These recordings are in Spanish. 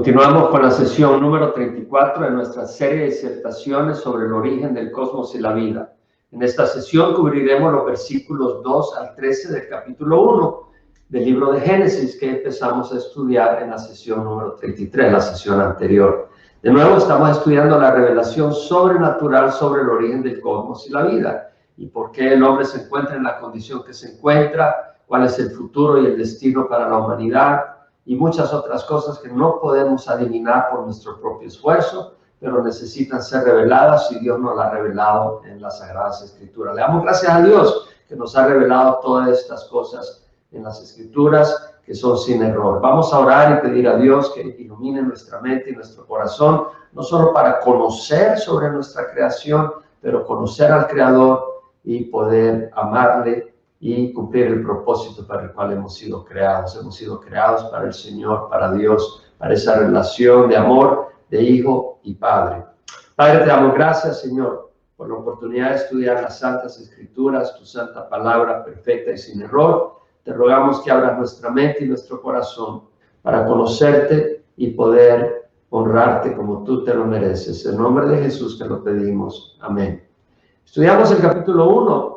Continuamos con la sesión número 34 de nuestra serie de disertaciones sobre el origen del cosmos y la vida. En esta sesión cubriremos los versículos 2 al 13 del capítulo 1 del libro de Génesis que empezamos a estudiar en la sesión número 33, la sesión anterior. De nuevo estamos estudiando la revelación sobrenatural sobre el origen del cosmos y la vida y por qué el hombre se encuentra en la condición que se encuentra, cuál es el futuro y el destino para la humanidad, y muchas otras cosas que no podemos adivinar por nuestro propio esfuerzo, pero necesitan ser reveladas y Dios nos las ha revelado en las Sagradas Escrituras. Le damos gracias a Dios que nos ha revelado todas estas cosas en las Escrituras que son sin error. Vamos a orar y pedir a Dios que ilumine nuestra mente y nuestro corazón, no solo para conocer sobre nuestra creación, pero conocer al Creador y poder amarle y cumplir el propósito para el cual hemos sido creados. Hemos sido creados para el Señor, para Dios, para esa relación de amor de hijo y padre. Padre, te damos gracias, Señor, por la oportunidad de estudiar las Santas Escrituras, tu santa palabra perfecta y sin error. Te rogamos que abras nuestra mente y nuestro corazón para conocerte y poder honrarte como tú te lo mereces. En nombre de Jesús te lo pedimos. Amén. Estudiamos el capítulo 1.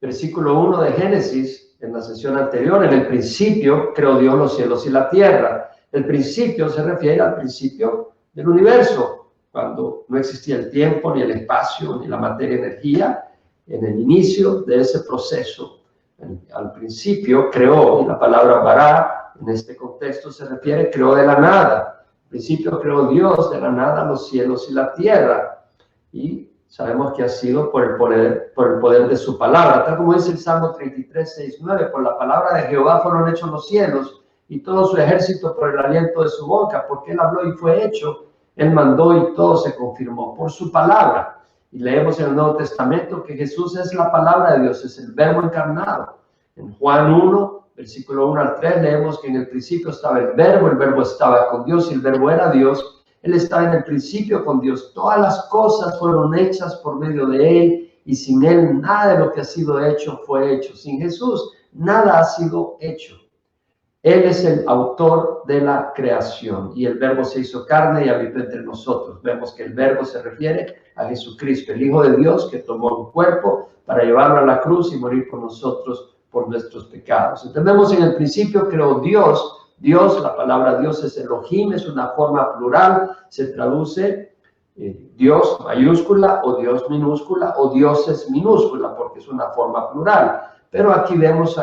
Versículo 1 de Génesis, en la sesión anterior. En el principio creó Dios los cielos y la tierra. El principio se refiere al principio del universo, cuando no existía el tiempo, ni el espacio, ni la materia y energía. En el inicio de ese proceso, al principio creó, y la palabra bará, en este contexto se refiere, creó de la nada. Al principio creó Dios de la nada los cielos y la tierra. Y sabemos que ha sido por el poder de su palabra. Tal como dice el Salmo 33, 6, 9, por la palabra de Jehová fueron hechos los cielos y todo su ejército por el aliento de su boca, porque él habló y fue hecho, él mandó y todo se confirmó por su palabra. Y leemos en el Nuevo Testamento que Jesús es la palabra de Dios, es el verbo encarnado. En Juan 1, versículo 1 al 3, leemos que en el principio estaba el verbo estaba con Dios y el verbo era Dios. Él estaba en el principio con Dios. Todas las cosas fueron hechas por medio de Él y sin Él nada de lo que ha sido hecho fue hecho. Sin Jesús nada ha sido hecho. Él es el autor de la creación y el verbo se hizo carne y habitó entre nosotros. Vemos que el verbo se refiere a Jesucristo, el Hijo de Dios que tomó un cuerpo para llevarlo a la cruz y morir por nosotros por nuestros pecados. Entendemos en el principio creó Dios. Dios, la palabra Dios es Elohim, es una forma plural, se traduce Dios mayúscula o Dios minúscula o dioses minúscula porque es una forma plural. Pero aquí vemos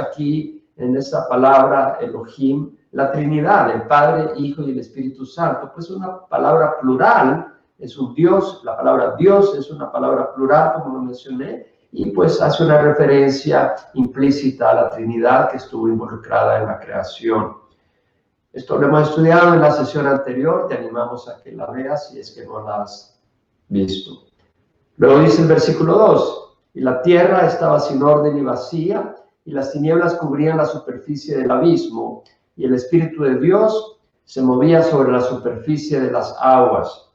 en esa palabra Elohim la Trinidad, el Padre, Hijo y el Espíritu Santo. Pues una palabra plural, es un Dios, la palabra Dios es una palabra plural como lo mencioné y pues hace una referencia implícita a la Trinidad que estuvo involucrada en la creación. Esto lo hemos estudiado en la sesión anterior, te animamos a que la veas si es que no la has visto. Luego dice el versículo 2, y la tierra estaba sin orden y vacía, y las tinieblas cubrían la superficie del abismo, y el Espíritu de Dios se movía sobre la superficie de las aguas.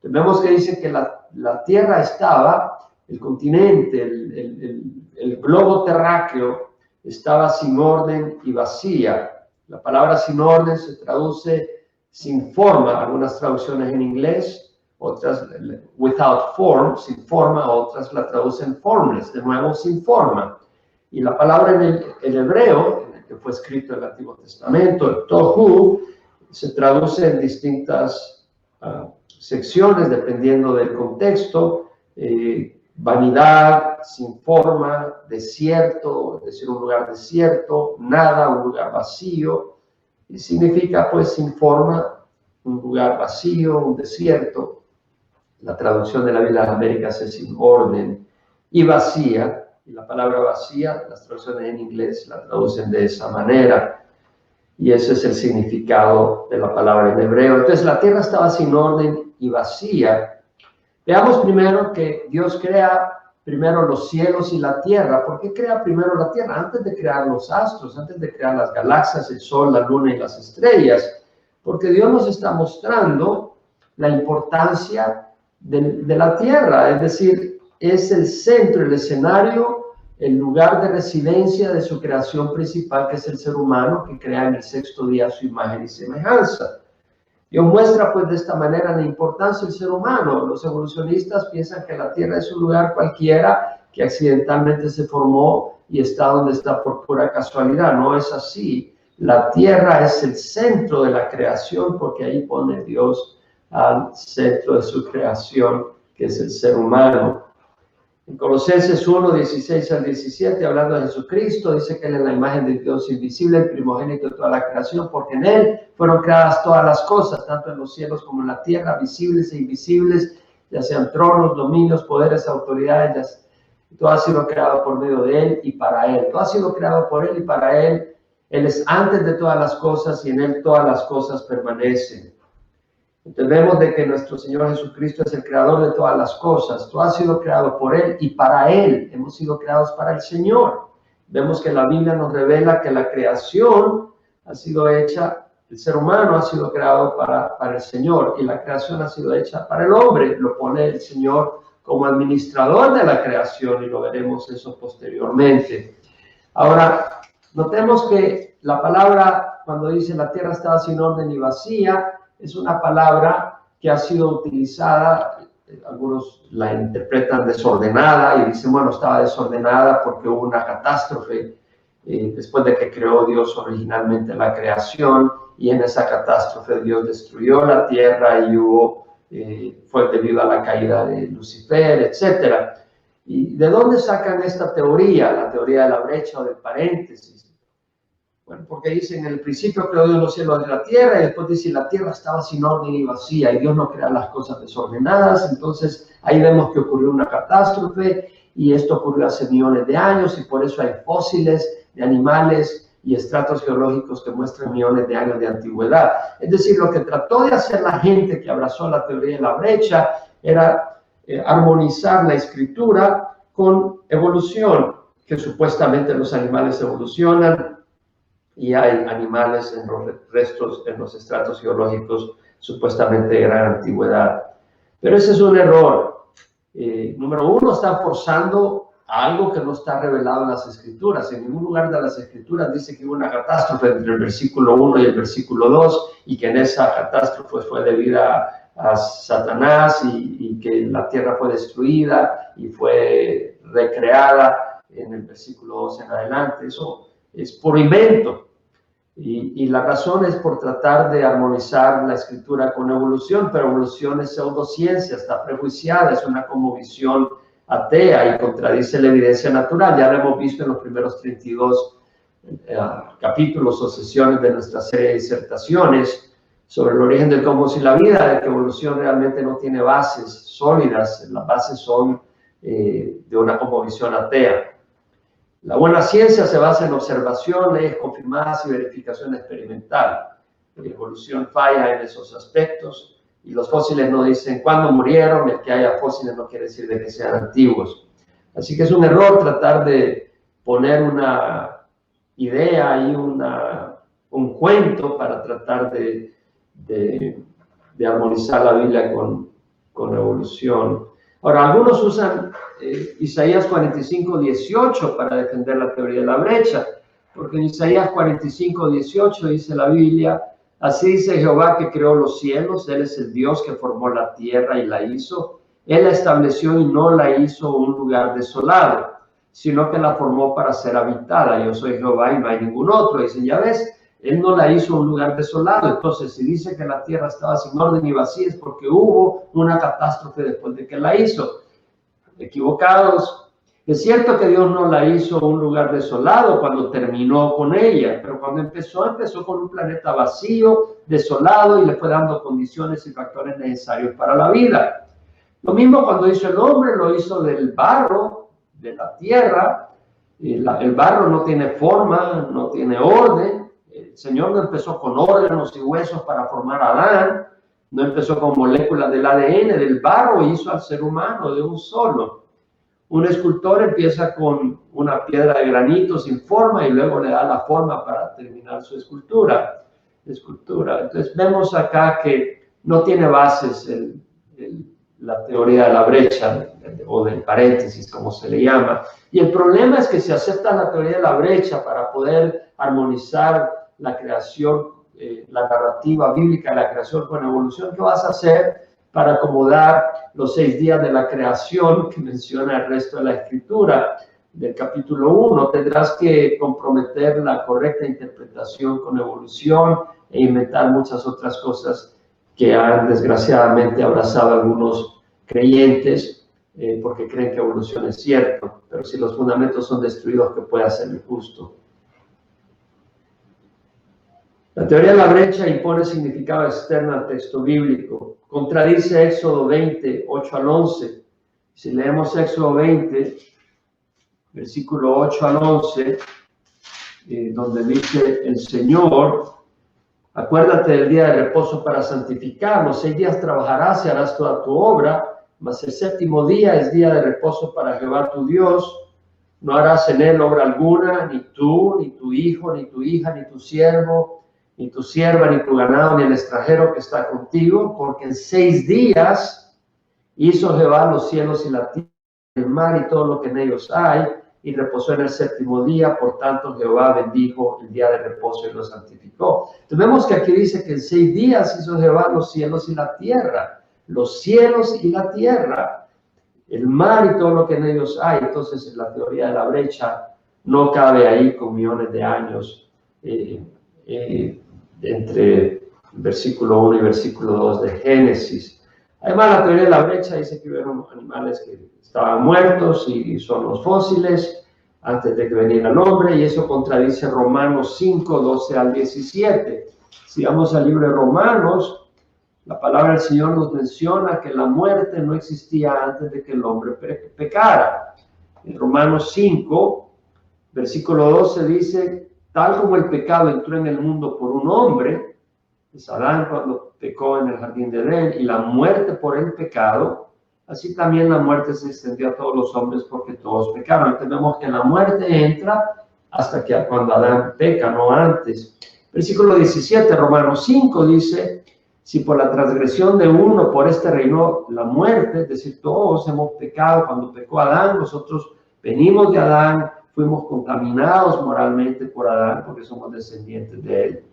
Vemos que dice que la tierra estaba, el continente, el globo terráqueo, estaba sin orden y vacía. La palabra sin orden se traduce sin forma, algunas traducciones en inglés, otras without form, sin forma, otras la traducen formless, de nuevo sin forma. Y la palabra en el hebreo, en el que fue escrito el Antiguo Testamento, el tohu, se traduce en distintas secciones dependiendo del contexto, vanidad, sin forma, desierto, es decir, un lugar desierto, nada, un lugar vacío, y significa pues sin forma, un lugar vacío, un desierto. La traducción de la Biblia de las Américas es sin orden y vacía, y la palabra vacía, las traducciones en inglés la traducen de esa manera, y ese es el significado de la palabra en hebreo. Entonces la tierra estaba sin orden y vacía. Veamos primero que Dios crea primero los cielos y la tierra. ¿Por qué crea primero la tierra? Antes de crear los astros, antes de crear las galaxias, el sol, la luna y las estrellas. Porque Dios nos está mostrando la importancia de la tierra. Es decir, es el centro, el escenario, el lugar de residencia de su creación principal, que es el ser humano, que crea en el sexto día a su imagen y semejanza. Dios muestra pues de esta manera la importancia del ser humano. Los evolucionistas piensan que la Tierra es un lugar cualquiera que accidentalmente se formó y está donde está por pura casualidad. No es así. La Tierra es el centro de la creación porque ahí pone Dios al centro de su creación, que es el ser humano. En Colosenses 1, 16 al 17, hablando de Jesucristo, dice que Él es la imagen de Dios invisible, el primogénito de toda la creación, porque en Él fueron creadas todas las cosas, tanto en los cielos como en la tierra, visibles e invisibles, ya sean tronos, dominios, poderes, autoridades, todo ha sido creado por medio de Él y para Él. Todo ha sido creado por Él y para Él. Él es antes de todas las cosas y en Él todas las cosas permanecen. Entonces vemos de que nuestro Señor Jesucristo es el creador de todas las cosas. Todo ha sido creado por Él y para Él. Hemos sido creados para el Señor. Vemos que la Biblia nos revela que la creación ha sido hecha, el ser humano ha sido creado para el Señor y la creación ha sido hecha para el hombre. Lo pone el Señor como administrador de la creación y lo veremos eso posteriormente. Ahora, notemos que la palabra, cuando dice la tierra estaba sin orden y vacía, es una palabra que ha sido utilizada, algunos la interpretan desordenada y dicen, bueno, estaba desordenada porque hubo una catástrofe después de que creó Dios originalmente la creación y en esa catástrofe Dios destruyó la tierra y fue debido a la caída de Lucifer, etc. ¿Y de dónde sacan esta teoría? La teoría de la brecha o del paréntesis. Bueno, porque dice, en el principio creó Dios los cielos y la tierra, y después dice, la tierra estaba sin orden y vacía, y Dios no crea las cosas desordenadas. Entonces, ahí vemos que ocurrió una catástrofe, y esto ocurrió hace millones de años, y por eso hay fósiles de animales y estratos geológicos que muestran millones de años de antigüedad. Es decir, lo que trató de hacer la gente que abrazó la teoría de la brecha era armonizar la escritura con evolución, que supuestamente los animales evolucionan, y hay animales en los restos, en los estratos geológicos supuestamente de gran antigüedad. Pero ese es un error. Número uno, está forzando algo que no está revelado en las Escrituras. En ningún lugar de las Escrituras dice que hubo una catástrofe entre el versículo 1 y el versículo 2 y que en esa catástrofe fue debida a Satanás y que la tierra fue destruida y fue recreada en el versículo 2 en adelante. Eso es por invento y la razón es por tratar de armonizar la escritura con evolución, pero evolución es pseudociencia, está prejuiciada, es una cosmovisión atea y contradice la evidencia natural. Ya lo hemos visto en los primeros 32 capítulos o sesiones de nuestra serie de disertaciones sobre el origen del cosmos y la vida, de que evolución realmente no tiene bases sólidas, las bases son de una cosmovisión atea. La buena ciencia se basa en observación, leyes confirmadas y verificación experimental. La evolución falla en esos aspectos y los fósiles no dicen cuándo murieron. El que haya fósiles no quiere decir de que sean antiguos. Así que es un error tratar de poner una idea y un cuento para tratar de armonizar la Biblia con evolución. Ahora, algunos usan Isaías 45, 18 para defender la teoría de la brecha, porque en Isaías 45, 18 dice la Biblia, así dice Jehová que creó los cielos, Él es el Dios que formó la tierra y la hizo, Él la estableció y no la hizo un lugar desolado, sino que la formó para ser habitada. Yo soy Jehová y no hay ningún otro. Dicen, ya ves, Él no la hizo un lugar desolado. Entonces, si dice que la tierra estaba sin orden y vacía, es porque hubo una catástrofe después de que la hizo. Equivocados. Es cierto que Dios no la hizo un lugar desolado cuando terminó con ella, pero cuando empezó con un planeta vacío, desolado, y le fue dando condiciones y factores necesarios para la vida. Lo mismo cuando hizo el hombre, lo hizo del barro, de la tierra. El barro no tiene forma, no tiene orden. El Señor no empezó con órganos y huesos para formar a Adán, no empezó con moléculas del ADN, del barro hizo al ser humano de un solo. Un escultor empieza con una piedra de granito sin forma y luego le da la forma para terminar su escultura. Entonces vemos acá que no tiene bases la teoría de la brecha o del paréntesis, como se le llama. Y el problema es que si aceptan la teoría de la brecha para poder armonizar la creación la narrativa bíblica de la creación con evolución, ¿qué vas a hacer para acomodar los 6 días de la creación que menciona el resto de la escritura del capítulo 1? Tendrás que comprometer la correcta interpretación con evolución e inventar muchas otras cosas que han desgraciadamente abrazado algunos creyentes porque creen que evolución es cierto, pero si los fundamentos son destruidos, ¿qué puede hacer el justo? La teoría de la brecha impone significado externo al texto bíblico. Contradice Éxodo 20, 8 al 11. Si leemos Éxodo 20, versículo 8 al 11, donde dice el Señor: acuérdate del día de reposo para santificarlo. 6 días trabajarás y harás toda tu obra, mas el 7º día es día de reposo para Jehová tu Dios. No harás en él obra alguna, ni tú, ni tu hijo, ni tu hija, ni tu siervo, ni tu sierva, ni tu ganado, ni el extranjero que está contigo, porque en 6 días hizo Jehová los cielos y la tierra, el mar y todo lo que en ellos hay, y reposó en el 7º día. Por tanto, Jehová bendijo el día de reposo y lo santificó. Entonces vemos que aquí dice que en 6 días hizo Jehová los cielos y la tierra. Los cielos y la tierra, el mar y todo lo que en ellos hay. Entonces, en la teoría de la brecha no cabe ahí con millones de años entre versículo 1 y versículo 2 de Génesis. Además, la teoría de la brecha dice que hubieron animales que estaban muertos y son los fósiles antes de que viniera el hombre, y eso contradice Romanos 5, 12 al 17. Si vamos al libro de Romanos, la palabra del Señor nos menciona que la muerte no existía antes de que el hombre pecara. En Romanos 5, versículo 12 dice: tal como el pecado entró en el mundo por un hombre, es Adán cuando pecó en el jardín de Edén, y la muerte por el pecado, así también la muerte se extendió a todos los hombres porque todos pecaron. Entonces vemos que la muerte entra hasta que cuando Adán peca, no antes. Versículo 17, Romanos 5 dice: si por la transgresión de uno, por este reinó la muerte, es decir, todos hemos pecado. Cuando pecó Adán, nosotros venimos de Adán, fuimos contaminados moralmente por Adán porque somos descendientes de él.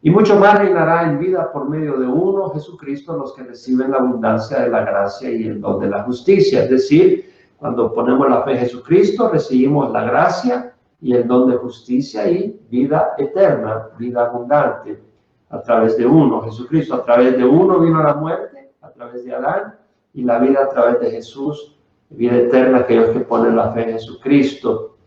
Y mucho más reinará en vida por medio de uno, Jesucristo, los que reciben la abundancia de la gracia y el don de la justicia. Es decir, cuando ponemos la fe en Jesucristo, recibimos la gracia y el don de justicia y vida eterna, vida abundante, a través de uno, Jesucristo. A través de uno vino la muerte, a través de Adán, y la vida a través de Jesús, vida eterna, aquellos que ponen la fe en Jesucristo.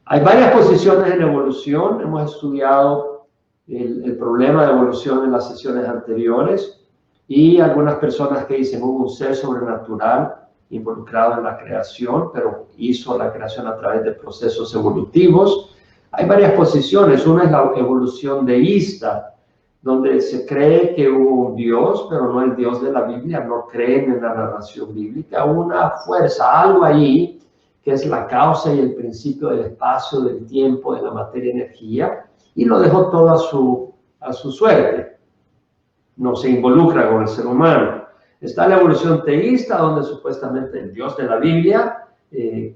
Hay varias posiciones en evolución. Hemos estudiado el problema de evolución en las sesiones anteriores, y algunas personas que dicen hubo un ser sobrenatural involucrado en la creación, pero hizo la creación a través de procesos evolutivos. Hay varias posiciones. Una es la evolución deísta, donde se cree que hubo un Dios, pero no el Dios de la Biblia, no creen en la narración bíblica, una fuerza, algo ahí, que es la causa y el principio del espacio, del tiempo, de la materia y energía, y lo dejó todo a su suerte. No se involucra con el ser humano. Está la evolución teísta, donde supuestamente el Dios de la Biblia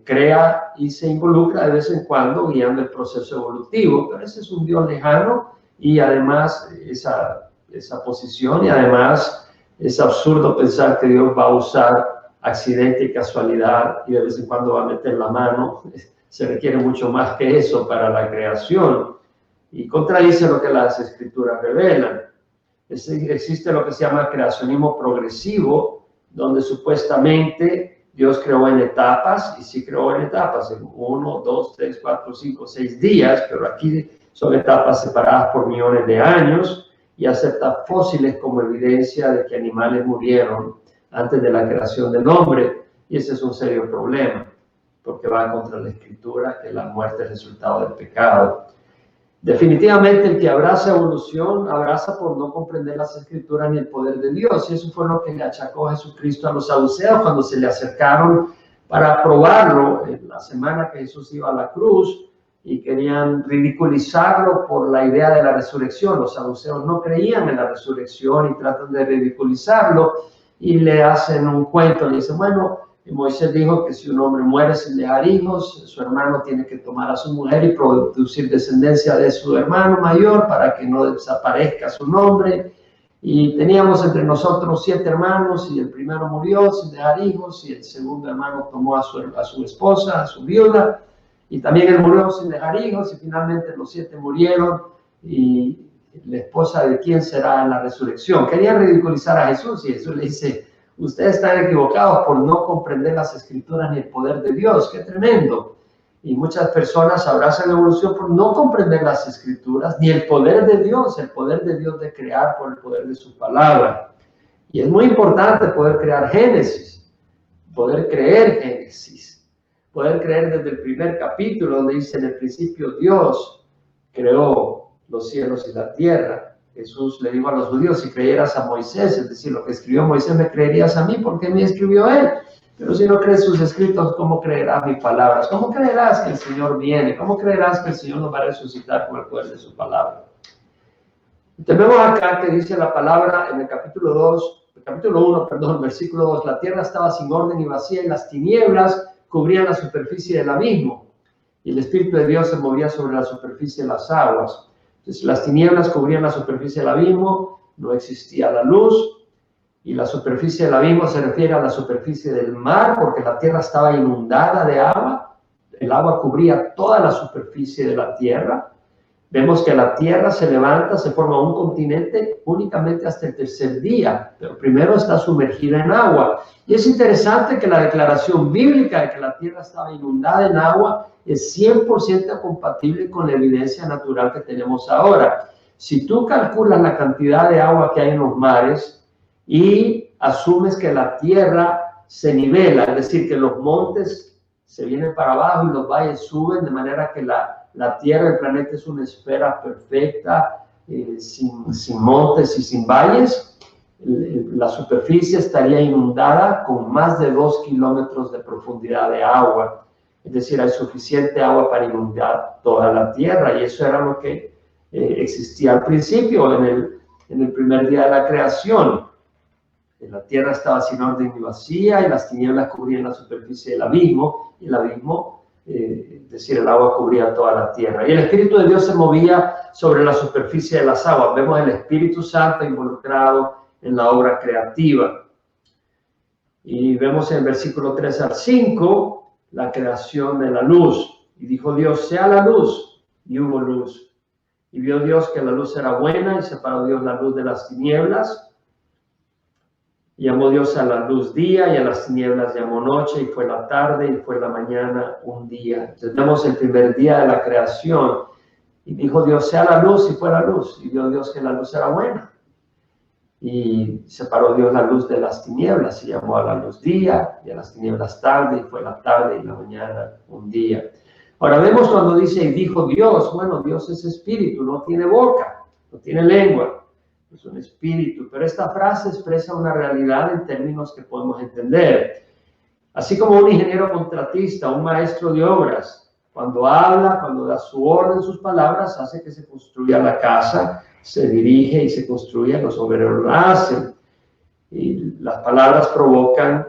crea y se involucra de vez en cuando guiando el proceso evolutivo, pero ese es un Dios lejano, y además esa posición, y además es absurdo pensar que Dios va a usar accidente y casualidad y de vez en cuando va a meter la mano. Se requiere mucho más que eso para la creación, y contradice lo que las escrituras revelan. Existe lo que se llama creacionismo progresivo, donde supuestamente Dios creó en etapas, y sí creó en etapas, en 1, 2, 3, 4, 5, 6 días, pero aquí son etapas separadas por millones de años, y acepta fósiles como evidencia de que animales murieron antes de la creación del hombre, y ese es un serio problema, porque va contra la escritura, que la muerte es resultado del pecado. Definitivamente el que abraza evolución, abraza por no comprender las escrituras ni el poder de Dios, y eso fue lo que le achacó Jesucristo a los saduceos cuando se le acercaron para probarlo en la semana que Jesús iba a la cruz, y querían ridiculizarlo por la idea de la resurrección. Los saduceos no creían en la resurrección y tratan de ridiculizarlo, y le hacen un cuento, le dicen: bueno, Y Moisés dijo que si un hombre muere sin dejar hijos, su hermano tiene que tomar a su mujer y producir descendencia de su hermano mayor para que no desaparezca su nombre. Y teníamos entre nosotros 7 hermanos y el primero murió sin dejar hijos y el segundo hermano tomó a su esposa, a su viuda, y también él murió sin dejar hijos y finalmente los 7 murieron y la esposa de quién será en la resurrección. Querían ridiculizar a Jesús y Jesús le dice: ustedes están equivocados por no comprender las escrituras ni el poder de Dios. ¡Qué tremendo! Y muchas personas abrazan la evolución por no comprender las escrituras ni el poder de Dios de crear por el poder de su palabra. Y es muy importante poder crear Génesis, poder creer Génesis, poder creer desde el primer capítulo donde dice: en el principio Dios creó los cielos y la tierra. Jesús le dijo a los judíos: si creyeras a Moisés, es decir, lo que escribió Moisés, me creerías a mí, porque me escribió él. Pero si no crees sus escritos, ¿cómo creerás mis palabras? ¿Cómo creerás que el Señor viene? ¿Cómo creerás que el Señor nos va a resucitar con el poder de su palabra? Tenemos acá que dice la palabra en el capítulo 1, versículo 2: la tierra estaba sin orden y vacía, y las tinieblas cubrían la superficie del abismo, y el Espíritu de Dios se movía sobre la superficie de las aguas. Entonces, las tinieblas cubrían la superficie del abismo, no existía la luz, y la superficie del abismo se refiere a la superficie del mar, porque la tierra estaba inundada de agua, el agua cubría toda la superficie de la tierra. Vemos que la tierra se levanta, se forma un continente únicamente hasta el tercer día, pero primero está sumergida en agua. Y es interesante que la declaración bíblica de que la tierra estaba inundada en agua es 100% compatible con la evidencia natural que tenemos ahora. Si tú calculas la cantidad de agua que hay en los mares y asumes que la tierra se nivela, es decir, que los montes se vienen para abajo y los valles suben, de manera que la tierra, el planeta, es una esfera perfecta, sin montes y sin valles, la superficie estaría inundada con más de 2 kilómetros de profundidad de agua. Es decir, hay suficiente agua para inundar toda la tierra, y eso era lo que existía al principio, en el primer día de la creación. La tierra estaba sin orden y vacía, y las tinieblas cubrían la superficie del abismo, y el abismo, es decir, el agua cubría toda la tierra. Y el Espíritu de Dios se movía sobre la superficie de las aguas. Vemos el Espíritu Santo involucrado en la obra creativa. Y vemos en el versículo 3 al 5 la creación de la luz. Y dijo Dios: sea la luz, y hubo luz. Y vio Dios que la luz era buena, y separó Dios la luz de las tinieblas. Y llamó Dios a la luz día, y a las tinieblas llamó noche, y fue la tarde, y fue la mañana un día. Entonces vemos el primer día de la creación. Y dijo Dios: sea la luz, y fue la luz. Y vio Dios que la luz era buena. Y separó Dios la luz de las tinieblas, y llamó a la luz día, y a las tinieblas tarde, y fue la tarde, y la mañana un día. Ahora vemos cuando dice: y dijo Dios. Bueno, Dios es espíritu, no tiene boca, no tiene lengua. Es un espíritu, pero esta frase expresa una realidad en términos que podemos entender. Así como un ingeniero contratista, un maestro de obras, cuando habla, cuando da su orden, sus palabras, hace que se construya la casa, se dirige y se construye, los obreros lo hacen. Y las palabras provocan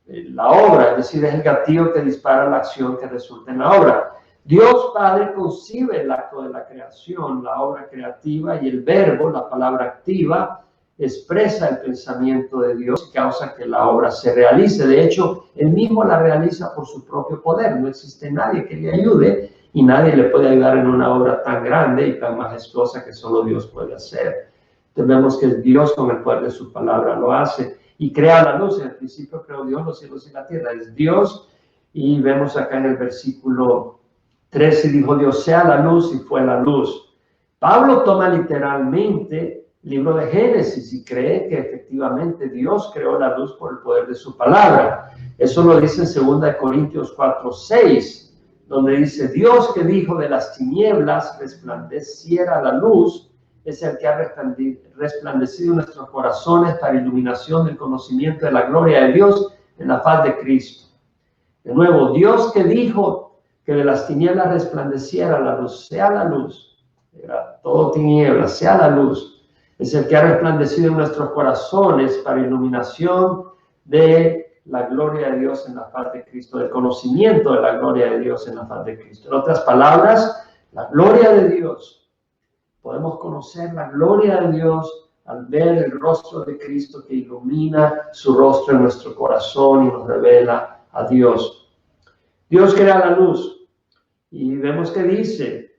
la obra, es decir, es el gatillo que dispara la acción que resulta en la obra. Dios Padre concibe el acto de la creación, la obra creativa, y el verbo, la palabra activa, expresa el pensamiento de Dios y causa que la obra se realice. De hecho, Él mismo la realiza por su propio poder. No existe nadie que le ayude, y nadie le puede ayudar en una obra tan grande y tan majestuosa que solo Dios puede hacer. Entonces vemos que Dios, con el poder de su palabra, lo hace y crea la luz. En el principio creó Dios los cielos y la tierra. Es Dios. Y vemos acá en el versículo 13, dijo Dios: sea la luz, y fue la luz. Pablo toma literalmente el libro de Génesis y cree que efectivamente Dios creó la luz por el poder de su palabra. Eso lo dice en 2 Corintios 4:6, donde dice: Dios, que dijo de las tinieblas resplandeciera la luz, es el que ha resplandecido nuestros corazones para iluminación del conocimiento de la gloria de Dios en la faz de Cristo. De nuevo, Dios, que dijo que de las tinieblas resplandeciera la luz, sea la luz, era todo tinieblas, sea la luz, es el que ha resplandecido en nuestros corazones para iluminación de la gloria de Dios en la faz de Cristo, del conocimiento de la gloria de Dios en la faz de Cristo. En otras palabras, la gloria de Dios. Podemos conocer la gloria de Dios al ver el rostro de Cristo que ilumina su rostro en nuestro corazón y nos revela a Dios. Dios crea la luz y vemos que dice,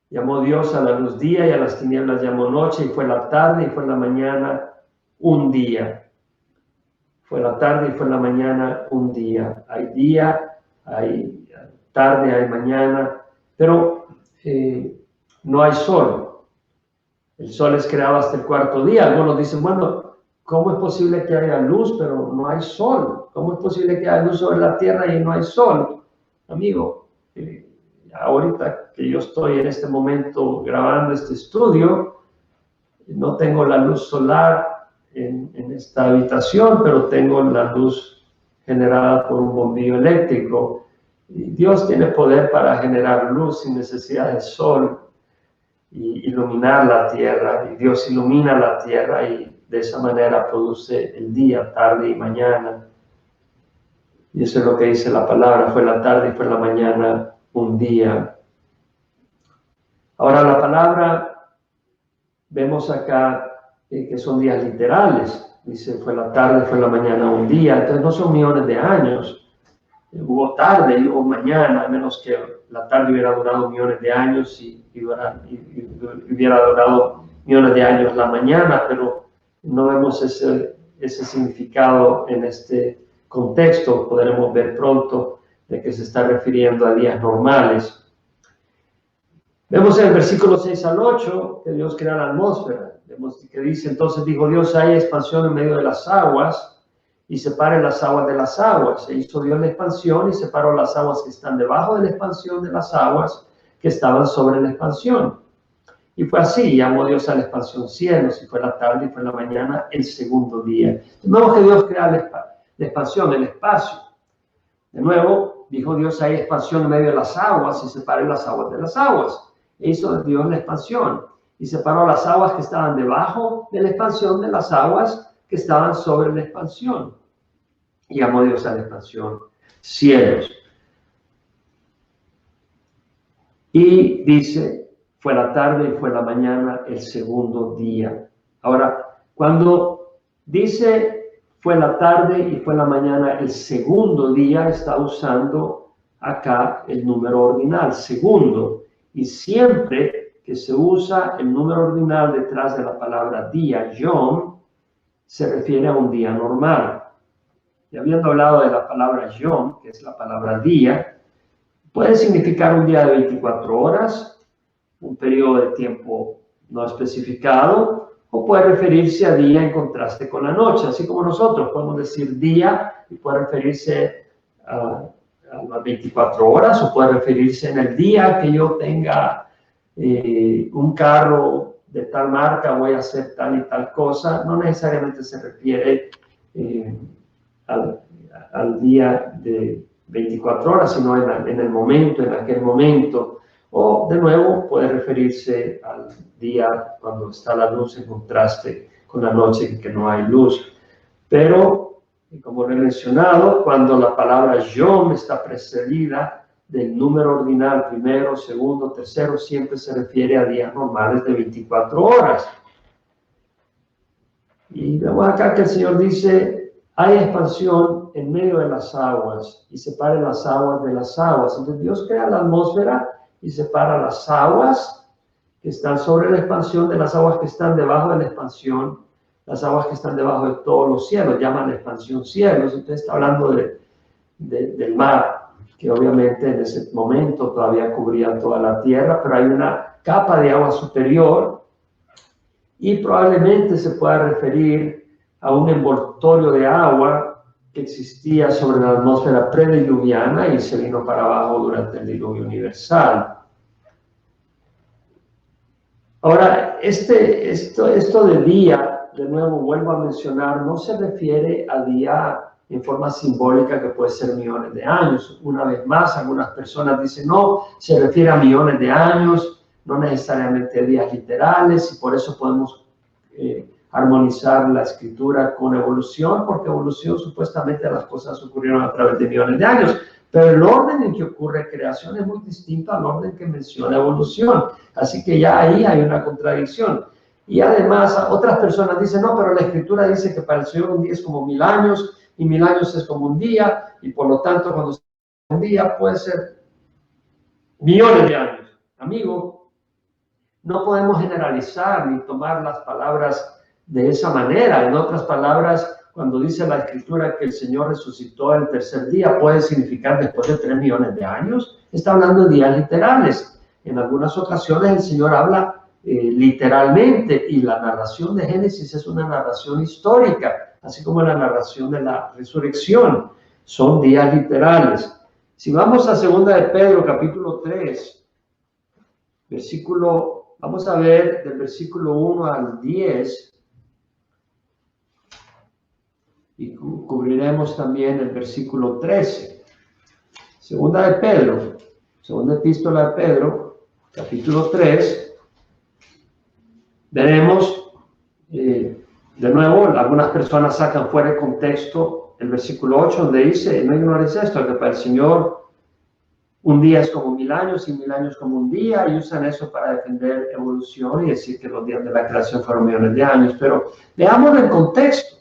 llamó Dios a la luz día y a las tinieblas llamó noche, y fue la tarde y fue la mañana un día. Fue la tarde y fue la mañana un día. Hay día, hay tarde, hay mañana, pero no hay sol. El sol es creado hasta el cuarto día. Algunos dicen, bueno, ¿cómo es posible que haya luz pero no hay sol? ¿Cómo es posible que haya luz sobre la tierra y no hay sol? Amigo, ahorita que yo estoy en este momento grabando este estudio, no tengo la luz solar en esta habitación, pero tengo la luz generada por un bombillo eléctrico. Y Dios tiene poder para generar luz sin necesidad de sol y iluminar la tierra. Y Dios ilumina la tierra y de esa manera produce el día, tarde y mañana. Y eso es lo que dice la palabra, fue la tarde y fue la mañana un día. Ahora la palabra, vemos acá que son días literales. Dice, fue la tarde, fue la mañana un día. Entonces no son millones de años. Hubo tarde y hubo mañana, a menos que la tarde hubiera durado millones de años y hubiera durado millones de años la mañana, pero no vemos ese significado en este contexto. Podremos ver pronto de que se está refiriendo a días normales. Vemos en el versículo 6 al 8 que Dios crea la atmósfera. Vemos que dice, entonces dijo Dios, hay expansión en medio de las aguas y separe las aguas de las aguas. E hizo Dios la expansión y separó las aguas que están debajo de la expansión de las aguas que estaban sobre la expansión. Y fue así, llamó Dios a la expansión cielos, y fue la tarde y fue la mañana el segundo día. De nuevo que Dios crea la expansión, el espacio. De nuevo, dijo Dios, hay expansión en medio de las aguas y separe las aguas de las aguas. E hizo Dios la expansión y separó las aguas que estaban debajo de la expansión de las aguas que estaban sobre la expansión. Y llamó Dios a la expansión cielos. Y dice, fue la tarde y fue la mañana el segundo día. Ahora, cuando dice fue la tarde y fue la mañana el segundo día, está usando acá el número ordinal, segundo. Y siempre que se usa el número ordinal detrás de la palabra día, yom, se refiere a un día normal. Y habiendo hablado de la palabra yom, que es la palabra día, puede significar un día de 24 horas, un periodo de tiempo no especificado, o puede referirse a día en contraste con la noche, así como nosotros podemos decir día y puede referirse a las 24 horas, o puede referirse en el día que yo tenga un carro de tal marca, voy a hacer tal y tal cosa. No necesariamente se refiere al día de 24 horas, sino en el momento, en aquel momento. O, de nuevo, puede referirse al día cuando está la luz en contraste con la noche en que no hay luz. Pero, como lo he mencionado, cuando la palabra yom está precedida del número ordinal, primero, segundo, tercero, siempre se refiere a días normales de 24 horas. Y vemos acá que el Señor dice, hay expansión en medio de las aguas y separe las aguas de las aguas. Entonces Dios crea la atmósfera y separa las aguas que están sobre la expansión de las aguas que están debajo de la expansión, las aguas que están debajo de todos los cielos, llaman la expansión cielos. Entonces está hablando del mar, que obviamente en ese momento todavía cubría toda la tierra, pero hay una capa de agua superior y probablemente se pueda referir a un envoltorio de agua que existía sobre la atmósfera prediluviana y se vino para abajo durante el diluvio universal. Ahora, esto de día, de nuevo vuelvo a mencionar, no se refiere a día en forma simbólica que puede ser millones de años. Una vez más, algunas personas dicen, no, se refiere a millones de años, no necesariamente días literales, y por eso podemos armonizar la escritura con evolución, porque evolución supuestamente las cosas ocurrieron a través de millones de años, pero el orden en que ocurre creación es muy distinto al orden que menciona evolución, así que ya ahí hay una contradicción. Y además otras personas dicen, no, pero la escritura dice que para el Señor un día es como 1000 años, y 1000 años es como un día, y por lo tanto cuando un día puede ser millones de años. Amigo, no podemos generalizar ni tomar las palabras de esa manera. En otras palabras, cuando dice la Escritura que el Señor resucitó el tercer día, puede significar después de 3 millones de años. Está hablando de días literales. En algunas ocasiones el Señor habla literalmente, y la narración de Génesis es una narración histórica, así como la narración de la resurrección. Son días literales. Si vamos a 2 de Pedro, capítulo 3, vamos a ver del versículo 1 al 10, y cubriremos también el versículo 13. Segunda de Pedro, segunda epístola de Pedro, capítulo 3, veremos, de nuevo, algunas personas sacan fuera de contexto el versículo 8, donde dice, no ignores esto, que para el Señor un día es como 1000 años y 1000 años como un día, y usan eso para defender evolución y decir que los días de la creación fueron millones de años. Pero veámoslo en contexto.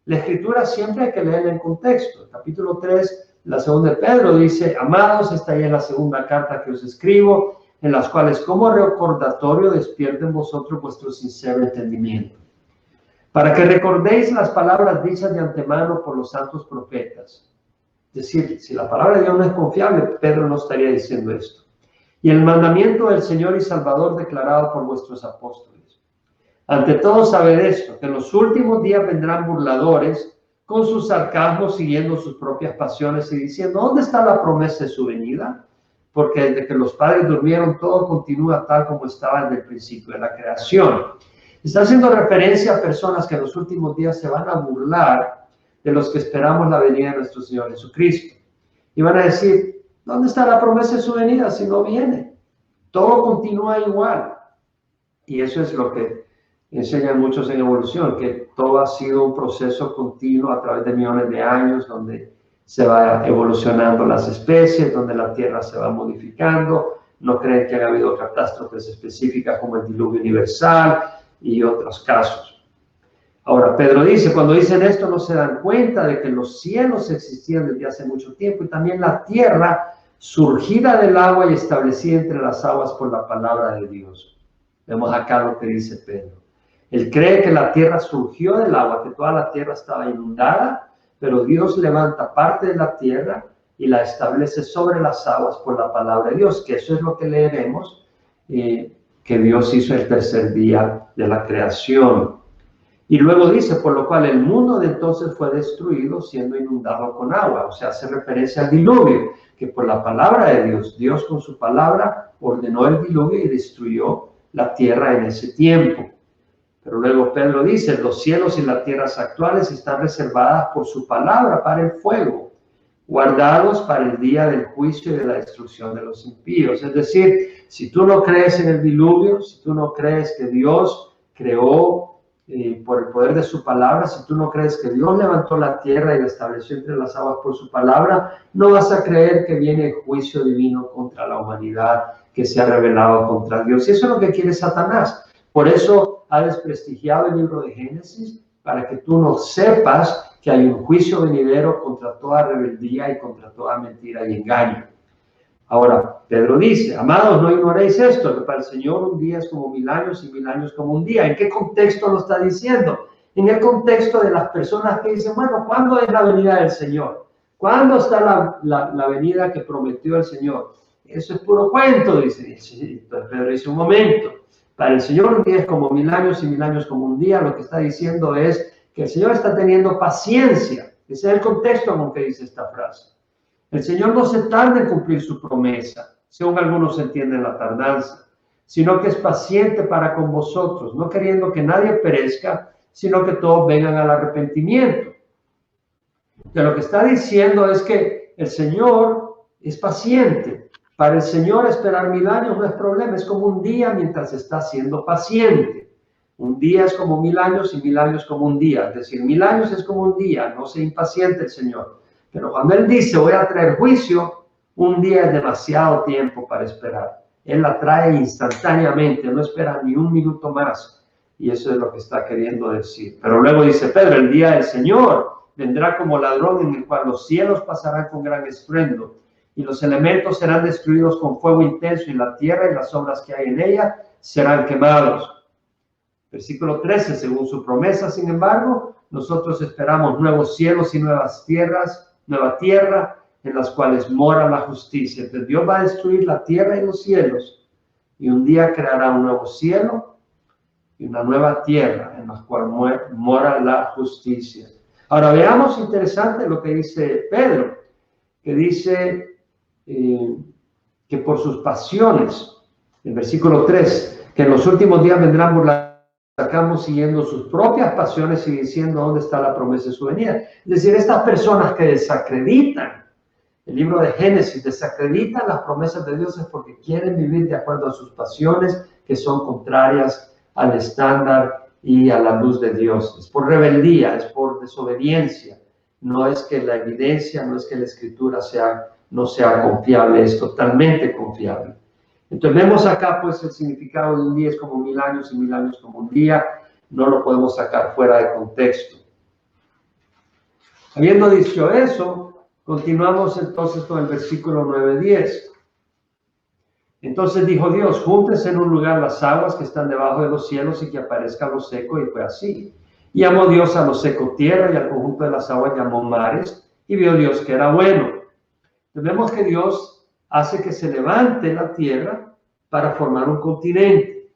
La Escritura siempre hay que leerla en contexto. El capítulo 3, la segunda de Pedro dice, amados, esta ya es la segunda carta que os escribo, en las cuales como recordatorio despierten en vosotros vuestro sincero entendimiento, para que recordéis las palabras dichas de antemano por los santos profetas. Es decir, si la palabra de Dios no es confiable, Pedro no estaría diciendo esto. Y el mandamiento del Señor y Salvador declarado por vuestros apóstoles. Ante todo, sabed esto, que en los últimos días vendrán burladores con sus sarcasmos, siguiendo sus propias pasiones y diciendo, ¿dónde está la promesa de su venida? Porque desde que los padres durmieron, todo continúa tal como estaba desde el principio de la creación. Está haciendo referencia a personas que en los últimos días se van a burlar de los que esperamos la venida de nuestro Señor Jesucristo. Y van a decir, ¿dónde está la promesa de su venida si no viene? Todo continúa igual. Y eso es lo que enseñan muchos en evolución, que todo ha sido un proceso continuo a través de millones de años, donde se va evolucionando las especies, donde la Tierra se va modificando. No creen que haya habido catástrofes específicas como el diluvio universal y otros casos. Ahora, Pedro dice, cuando dicen esto no se dan cuenta de que los cielos existían desde hace mucho tiempo y también la tierra surgida del agua y establecida entre las aguas por la palabra de Dios. Vemos acá lo que dice Pedro. Él cree que la tierra surgió del agua, que toda la tierra estaba inundada, pero Dios levanta parte de la tierra y la establece sobre las aguas por la palabra de Dios, que eso es lo que leeremos, que Dios hizo el tercer día de la creación. Y luego dice, por lo cual el mundo de entonces fue destruido siendo inundado con agua. O sea, hace referencia al diluvio, que por la palabra de Dios, Dios con su palabra ordenó el diluvio y destruyó la tierra en ese tiempo. Pero luego Pedro dice, los cielos y las tierras actuales están reservadas por su palabra para el fuego, guardados para el día del juicio y de la destrucción de los impíos. Es decir, si tú no crees en el diluvio, si tú no crees que Dios creó por el poder de su palabra, si tú no crees que Dios levantó la tierra y la estableció entre las aguas por su palabra, no vas a creer que viene el juicio divino contra la humanidad que se ha rebelado contra Dios. Y eso es lo que quiere Satanás. Por eso ha desprestigiado el libro de Génesis, para que tú no sepas que hay un juicio venidero contra toda rebeldía y contra toda mentira y engaño. Ahora, Pedro dice, amados, no ignoréis esto, que para el Señor un día es como 1000 años y 1000 años como un día. ¿En qué contexto lo está diciendo? En el contexto de las personas que dicen, bueno, ¿cuándo es la venida del Señor? ¿Cuándo está la venida que prometió el Señor? Eso es puro cuento, dice. Entonces Pedro dice, un momento, para el Señor un día es como 1000 años y 1000 años como un día. Lo que está diciendo es que el Señor está teniendo paciencia. Ese es el contexto con que dice esta frase. El Señor no se tarda en cumplir su promesa, según algunos entienden la tardanza, sino que es paciente para con vosotros, no queriendo que nadie perezca, sino que todos vengan al arrepentimiento. De lo que está diciendo es que el Señor es paciente. Para el Señor esperar 1000 años no es problema, es como un día mientras está siendo paciente. Un día es como 1000 años y 1000 años como un día. Es decir, 1000 años es como un día, no se impaciente el Señor. Pero cuando Él dice, voy a traer juicio, un día es demasiado tiempo para esperar. Él la trae instantáneamente, no espera ni un minuto más. Y eso es lo que está queriendo decir. Pero luego dice Pedro, el día del Señor vendrá como ladrón en el cual los cielos pasarán con gran estruendo y los elementos serán destruidos con fuego intenso y la tierra y las obras que hay en ella serán quemados. Versículo 13, según su promesa, sin embargo, nosotros esperamos nuevos cielos y nueva tierra en las cuales mora la justicia. Entonces Dios va a destruir la tierra y los cielos y un día creará un nuevo cielo y una nueva tierra en la cual mora la justicia. Ahora veamos, interesante lo que dice Pedro, que dice que por sus pasiones, el versículo 3, que en los últimos días vendrán burlacamos siguiendo sus propias pasiones y diciendo dónde está la promesa de su venida. Es decir, estas personas que desacreditan el libro de Génesis, desacreditan las promesas de Dios es porque quieren vivir de acuerdo a sus pasiones que son contrarias al estándar y a la luz de Dios. Es por rebeldía, es por desobediencia. No es que la evidencia, no es que la escritura no sea confiable, es totalmente confiable. Entonces vemos acá pues el significado de un día es como 1000 años y 1000 años como un día. No lo podemos sacar fuera de contexto. Habiendo dicho eso, continuamos entonces con el versículo 9-10. Entonces dijo Dios, júntense en un lugar las aguas que están debajo de los cielos y que aparezca lo seco, y fue así. Y llamó Dios a lo seco tierra y al conjunto de las aguas llamó mares, y vio Dios que era bueno. Entonces vemos que Dios hace que se levante la tierra para formar un continente.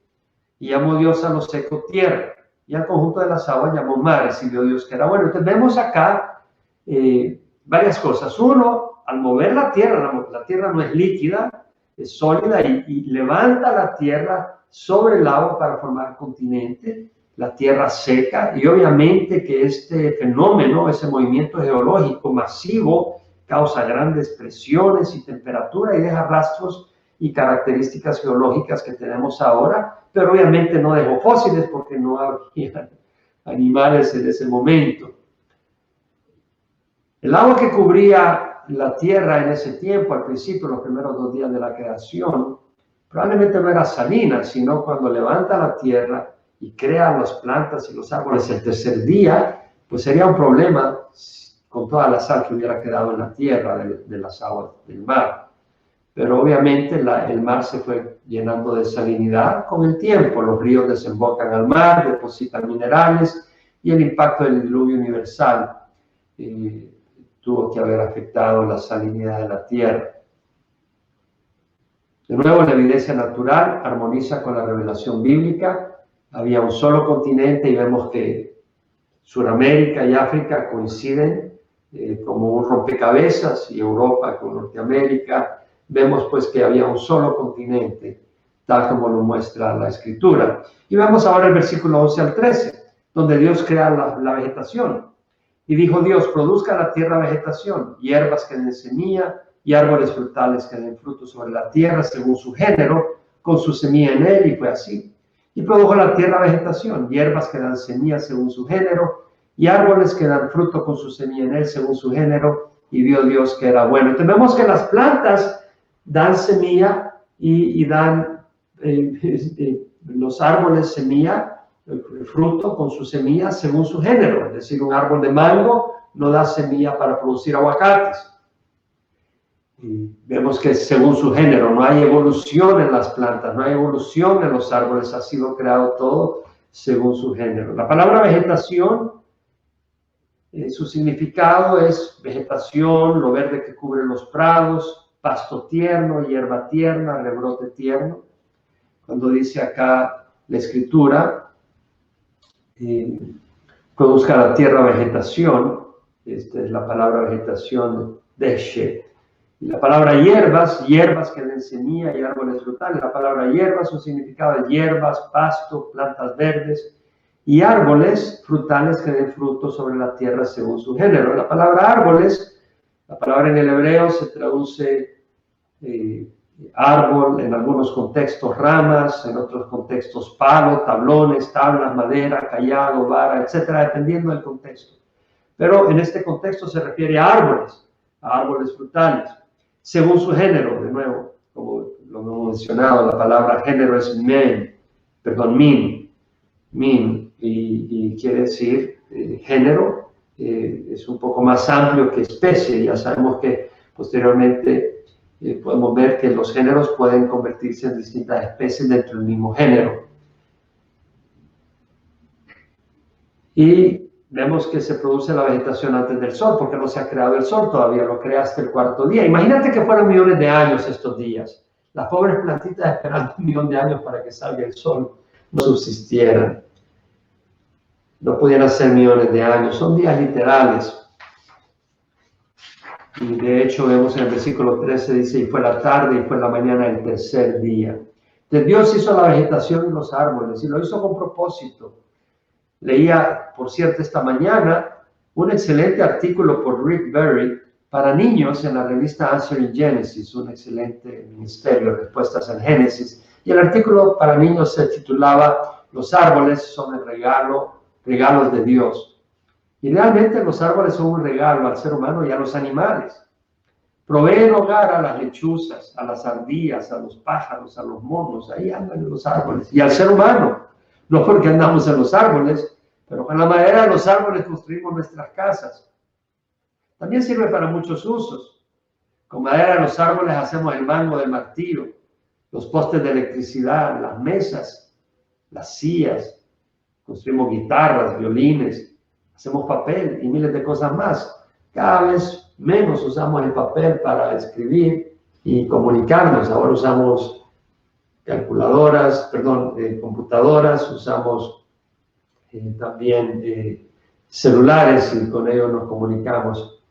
Y llamó Dios a lo seco tierra y al conjunto de las aguas llamó mares, y vio Dios que era bueno. Entonces vemos acá varias cosas. Uno, al mover la tierra no es líquida, es sólida y levanta la tierra sobre el agua para formar continente, la tierra seca, y obviamente que este fenómeno, ese movimiento geológico masivo, causa grandes presiones y temperatura y deja rastros y características geológicas que tenemos ahora, pero obviamente no dejó fósiles porque no había animales en ese momento. El agua que cubría la tierra en ese tiempo, al principio, los primeros 2 días de la creación, probablemente no era salina, sino cuando levanta la tierra y crea las plantas y los árboles el tercer día, pues sería un problema con toda la sal que hubiera quedado en la tierra de las aguas del mar. Pero obviamente el mar se fue llenando de salinidad con el tiempo. Los ríos desembocan al mar, depositan minerales y el impacto del diluvio universal tuvo que haber afectado la salinidad de la tierra. De nuevo, la evidencia natural armoniza con la revelación bíblica. Había un solo continente y vemos que Sudamérica y África coinciden como un rompecabezas, y Europa con Norteamérica. Vemos pues que había un solo continente, tal como lo muestra la Escritura. Y vemos ahora el versículo 11 al 13, donde Dios crea la vegetación. Y dijo Dios, produzca la tierra vegetación, hierbas que den semilla y árboles frutales que den fruto sobre la tierra según su género, con su semilla en él, y fue así. Y produjo la tierra vegetación, hierbas que dan semilla según su género, y árboles que dan fruto con su semilla en él según su género, y vio Dios que era bueno. Entonces vemos que las plantas dan semilla y dan los árboles semilla, el fruto con su semilla según su género. Es decir, un árbol de mango no da semilla para producir aguacates. Y vemos que según su género, no hay evolución en las plantas, no hay evolución en los árboles, ha sido creado todo según su género. La palabra vegetación, su significado es vegetación, lo verde que cubre los prados, pasto tierno, hierba tierna, rebrote tierno. Cuando dice acá la Escritura, produzca la tierra vegetación, esta es la palabra vegetación, deshe. Y la palabra hierbas que den semilla y árboles frutales. La palabra hierbas, su significado es hierbas, pasto, plantas verdes, y árboles frutales que den fruto sobre la tierra según su género. La palabra árboles, la palabra en el hebreo se traduce árbol, en algunos contextos ramas, en otros contextos palo, tablones, tablas, madera, cayado, vara, etcétera, dependiendo del contexto. Pero en este contexto se refiere a árboles frutales, según su género, de nuevo, como lo hemos mencionado, la palabra género es min, y quiere decir género, es un poco más amplio que especie. Ya sabemos que posteriormente podemos ver que los géneros pueden convertirse en distintas especies dentro del mismo género. Y vemos que se produce la vegetación antes del sol, porque no se ha creado el sol todavía, lo crea hasta el cuarto día. Imagínate que fueron millones de años estos días. Las pobres plantitas esperando 1 millón de años para que salga el sol no subsistieran. No pudieran ser millones de años, son días literales. Y de hecho vemos en el versículo 13, dice, y fue la tarde y fue la mañana del tercer día. Entonces Dios hizo la vegetación y los árboles, y lo hizo con propósito. Leía, por cierto, esta mañana un excelente artículo por Rick Berry para niños en la revista Answering Genesis, un excelente ministerio de respuestas en Génesis. Y el artículo para niños se titulaba Los árboles son el regalos de Dios. Y realmente los árboles son un regalo al ser humano y a los animales. Proveen hogar a las lechuzas, a las ardillas, a los pájaros, a los monos. Ahí andan en los árboles. Y al ser humano. No porque andamos en los árboles, pero con la madera de los árboles construimos nuestras casas. También sirve para muchos usos. Con madera de los árboles hacemos el mango del martillo, los postes de electricidad, las mesas, las sillas. Construimos guitarras, violines, hacemos papel y miles de cosas más. Cada vez menos usamos el papel para escribir y comunicarnos. Ahora usamos computadoras, usamos también celulares y con ellos nos comunicamos.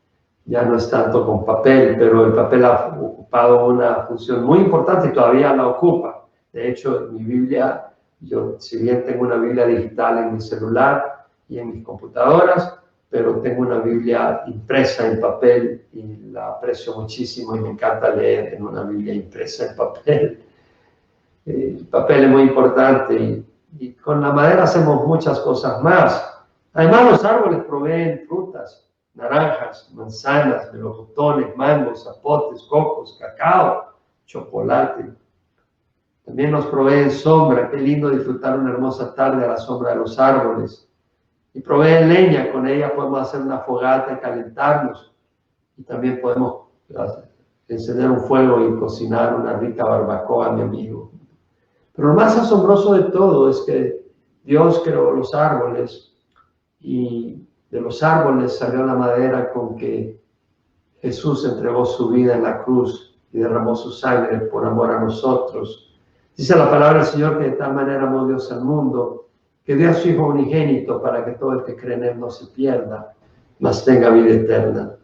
Ya no es tanto con papel, pero el papel ha ocupado una función muy importante y todavía la ocupa. De hecho, en mi Biblia, yo si bien tengo una Biblia digital en mi celular y en mis computadoras, pero tengo una Biblia impresa en papel y la aprecio muchísimo y me encanta leer en una Biblia impresa en papel. El papel es muy importante y con la madera hacemos muchas cosas más. Además, los árboles proveen frutas, naranjas, manzanas, melocotones, mangos, zapotes, cocos, cacao, chocolate. También nos proveen sombra. Qué lindo disfrutar una hermosa tarde a la sombra de los árboles. Y proveen leña, con ella podemos hacer una fogata y calentarnos. Y también podemos encender un fuego y cocinar una rica barbacoa, mi amigo. Pero lo más asombroso de todo es que Dios creó los árboles y de los árboles salió la madera con que Jesús entregó su vida en la cruz y derramó su sangre por amor a nosotros. Dice la palabra del Señor que de tal manera amó Dios al mundo, que dio a su Hijo unigénito para que todo el que cree en Él no se pierda, mas tenga vida eterna.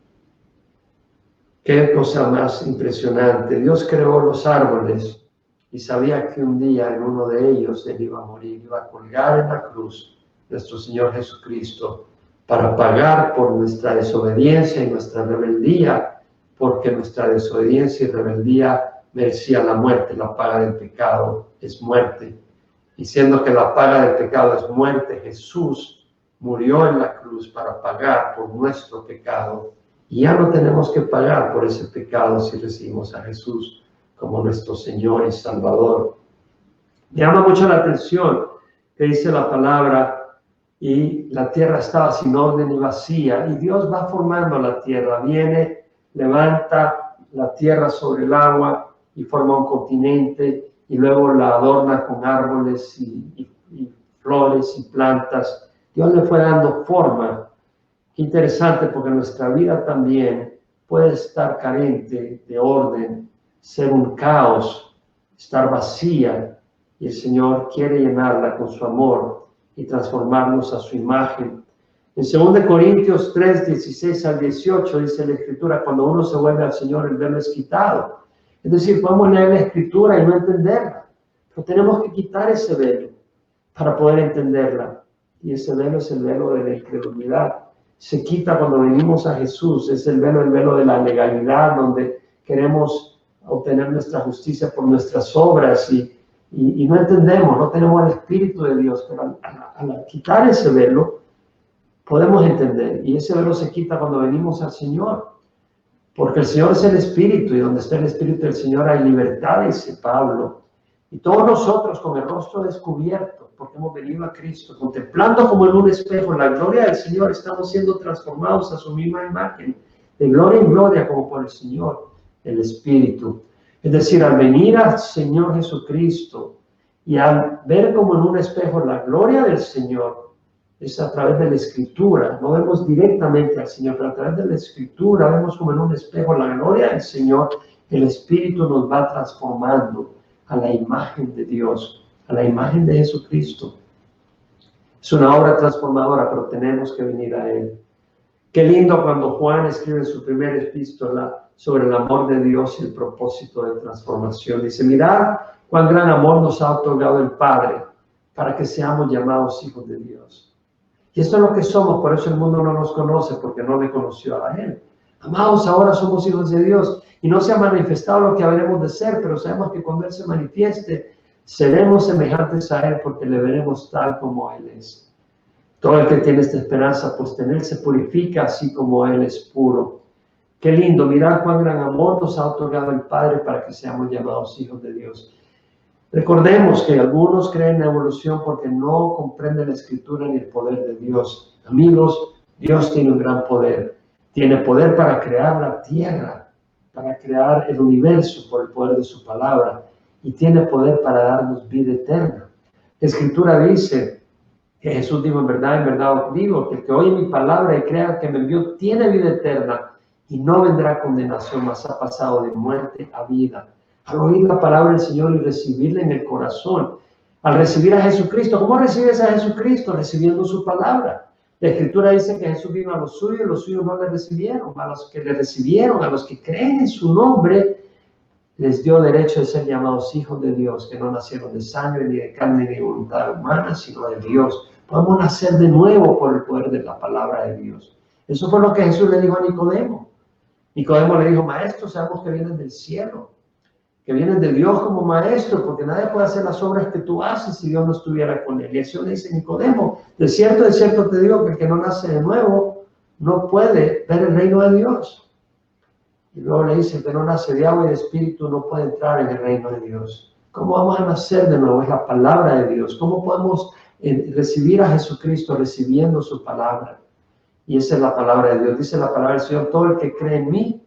Qué cosa más impresionante. Dios creó los árboles y sabía que un día en uno de ellos Él iba a morir, iba a colgar en la cruz nuestro Señor Jesucristo para pagar por nuestra desobediencia y nuestra rebeldía, porque nuestra desobediencia y rebeldía merecía la muerte. La paga del pecado es muerte. Y siendo que la paga del pecado es muerte, Jesús murió en la cruz para pagar por nuestro pecado. Y ya no tenemos que pagar por ese pecado si recibimos a Jesús como nuestro Señor y Salvador. Me llama mucho la atención que dice la palabra, y la tierra estaba sin orden y vacía, y Dios va formando la tierra, viene, levanta la tierra sobre el agua y forma un continente, y luego la adorna con árboles y flores y plantas. Dios le fue dando forma. Qué interesante, porque nuestra vida también puede estar carente de orden, ser un caos, estar vacía, y el Señor quiere llenarla con su amor y transformarnos a su imagen. En 2 Corintios 3, 16 al 18 dice la Escritura, cuando uno se vuelve al Señor, el velo es quitado. Es decir, podemos leer la Escritura y no entenderla, pero tenemos que quitar ese velo para poder entenderla. Y ese velo es el velo de la incredulidad. Se quita cuando venimos a Jesús, es el velo de la legalidad, donde queremos obtener nuestra justicia por nuestras obras y no entendemos, no tenemos el Espíritu de Dios, pero al quitar ese velo podemos entender, y ese velo se quita cuando venimos al Señor, porque el Señor es el Espíritu, y donde está el Espíritu del Señor hay libertad, dice Pablo. Y todos nosotros con el rostro descubierto, porque hemos venido a Cristo, contemplando como en un espejo la gloria del Señor, estamos siendo transformados a su misma imagen, de gloria en gloria como por el Señor, el Espíritu. Es decir, al venir al Señor Jesucristo y al ver como en un espejo la gloria del Señor, es a través de la Escritura, no vemos directamente al Señor, pero a través de la Escritura vemos como en un espejo la gloria del Señor, el Espíritu nos va transformando a la imagen de Dios, a la imagen de Jesucristo. Es una obra transformadora, pero tenemos que venir a Él. Qué lindo cuando Juan escribe su primera epístola sobre el amor de Dios y el propósito de transformación. Dice, mirad cuán gran amor nos ha otorgado el Padre para que seamos llamados hijos de Dios. Y esto es lo que somos, por eso el mundo no nos conoce, porque no le conoció a Él. Amados, ahora somos hijos de Dios y no se ha manifestado lo que habremos de ser, pero sabemos que cuando Él se manifieste, seremos semejantes a Él porque le veremos tal como Él es. Todo el que tiene esta esperanza, pues en Él se purifica así como Él es puro. Qué lindo, mirad cuán gran amor nos ha otorgado el Padre para que seamos llamados hijos de Dios. Recordemos que algunos creen en la evolución porque no comprenden la Escritura ni el poder de Dios. Amigos, Dios tiene un gran poder. Tiene poder para crear la tierra, para crear el universo por el poder de su palabra. Y tiene poder para darnos vida eterna. La Escritura dice que Jesús dijo, en verdad os digo, que el que oye mi palabra y crea que me envió tiene vida eterna y no vendrá condenación, mas ha pasado de muerte a vida. Al oír la palabra del Señor y recibirla en el corazón, al recibir a Jesucristo, ¿cómo recibes a Jesucristo? Recibiendo su palabra. La Escritura dice que Jesús vino a los suyos no le recibieron, a los que le recibieron, a los que creen en su nombre, les dio derecho de ser llamados hijos de Dios, que no nacieron de sangre, ni de carne, ni de voluntad humana, sino de Dios. Podemos nacer de nuevo por el poder de la palabra de Dios. Eso fue lo que Jesús le dijo a Nicodemo. Nicodemo le dijo, maestro, sabemos que vienen del cielo, que vienen de Dios como maestro, porque nadie puede hacer las obras que tú haces si Dios no estuviera con él. Y el Señor le dice, Nicodemo, de cierto te digo que el que no nace de nuevo no puede ver el reino de Dios. Y luego le dice, el que no nace de agua y de espíritu no puede entrar en el reino de Dios. ¿Cómo vamos a nacer de nuevo? Es la palabra de Dios. ¿Cómo podemos recibir a Jesucristo recibiendo su palabra? Y esa es la palabra de Dios. Dice la palabra del Señor, todo el que cree en mí,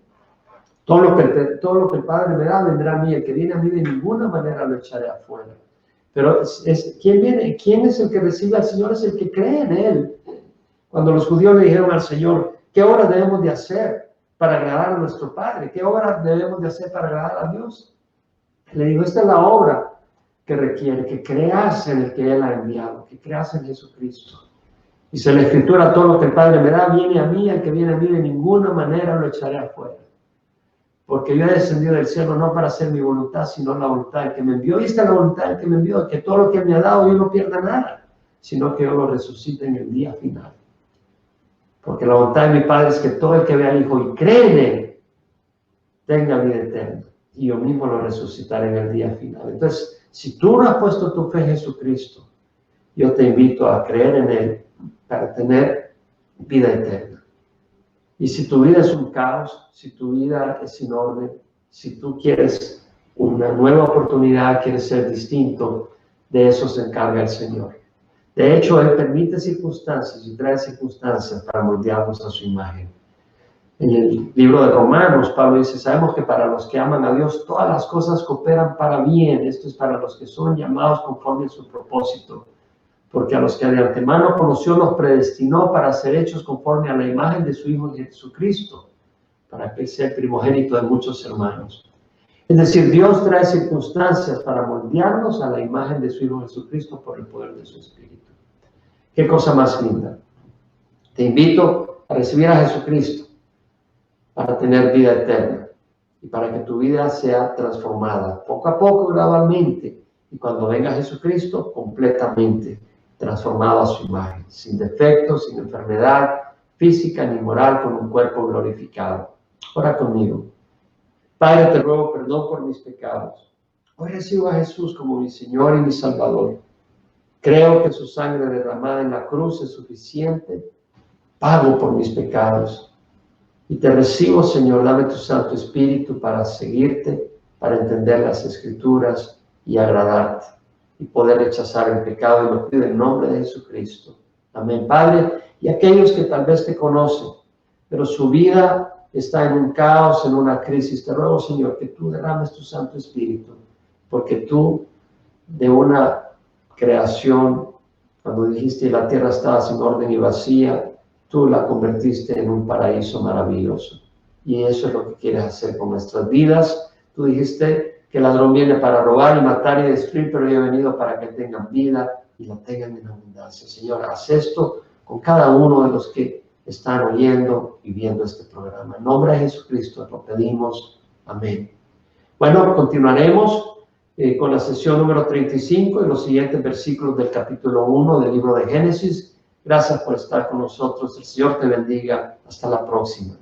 todo lo que el Padre me da, vendrá a mí. El que viene a mí de ninguna manera lo echaré afuera. Pero ¿quién viene? ¿Quién es el que recibe al Señor? Es el que cree en Él. Cuando los judíos le dijeron al Señor, ¿qué obras debemos de hacer para agradar a nuestro Padre? ¿Qué obras debemos de hacer para agradar a Dios? Le dijo, esta es la obra que requiere, que creas en el que Él ha enviado, que creas en Jesucristo. Dice la Escritura, todo lo que el Padre me da viene a mí, el que viene a mí de ninguna manera lo echaré afuera. Porque yo he descendido del cielo no para hacer mi voluntad, sino la voluntad del que me envió. Y esta es la voluntad del que me envió, que todo lo que me ha dado yo no pierda nada, sino que yo lo resucite en el día final. Porque la voluntad de mi Padre es que todo el que vea al Hijo y cree en Él tenga vida eterna. Y yo mismo lo resucitaré en el día final. Entonces, si tú no has puesto tu fe en Jesucristo, yo te invito a creer en Él para tener vida eterna. Y si tu vida es un caos, si tu vida es sin orden, si tú quieres una nueva oportunidad, quieres ser distinto, de eso se encarga el Señor. De hecho, Él permite circunstancias y trae circunstancias para moldearnos a su imagen. En el libro de Romanos, Pablo dice, sabemos que para los que aman a Dios, todas las cosas cooperan para bien. Esto es para los que son llamados conforme a su propósito. Porque a los que de antemano conoció, los predestinó para ser hechos conforme a la imagen de su Hijo Jesucristo, para que sea el primogénito de muchos hermanos. Es decir, Dios trae circunstancias para moldearnos a la imagen de su Hijo Jesucristo por el poder de su Espíritu. Qué cosa más linda. Te invito a recibir a Jesucristo para tener vida eterna y para que tu vida sea transformada poco a poco, gradualmente, y cuando venga Jesucristo, completamente transformado a su imagen, sin defectos, sin enfermedad física ni moral, con un cuerpo glorificado. Ora conmigo. Padre, te ruego perdón por mis pecados. Hoy recibo a Jesús como mi Señor y mi Salvador. Creo que su sangre derramada en la cruz es suficiente. Pago por mis pecados. Y te recibo, Señor, dame tu Santo Espíritu para seguirte, para entender las Escrituras y agradarte, y poder rechazar el pecado, y lo pido en el nombre de Jesucristo. Amén, Padre. Y aquellos que tal vez te conocen, pero su vida está en un caos, en una crisis, te ruego, Señor, que tú derrames tu Santo Espíritu, porque tú, de una creación, cuando dijiste la tierra estaba sin orden y vacía, tú la convertiste en un paraíso maravilloso. Y eso es lo que quieres hacer con nuestras vidas. Tú dijiste que el ladrón viene para robar y matar y destruir, pero yo he venido para que tengan vida y la tengan en abundancia. Señor, haz esto con cada uno de los que están oyendo y viendo este programa. En nombre de Jesucristo lo pedimos. Amén. Bueno, continuaremos con la sesión número 35 y los siguientes versículos del capítulo 1 del libro de Génesis. Gracias por estar con nosotros. El Señor te bendiga. Hasta la próxima.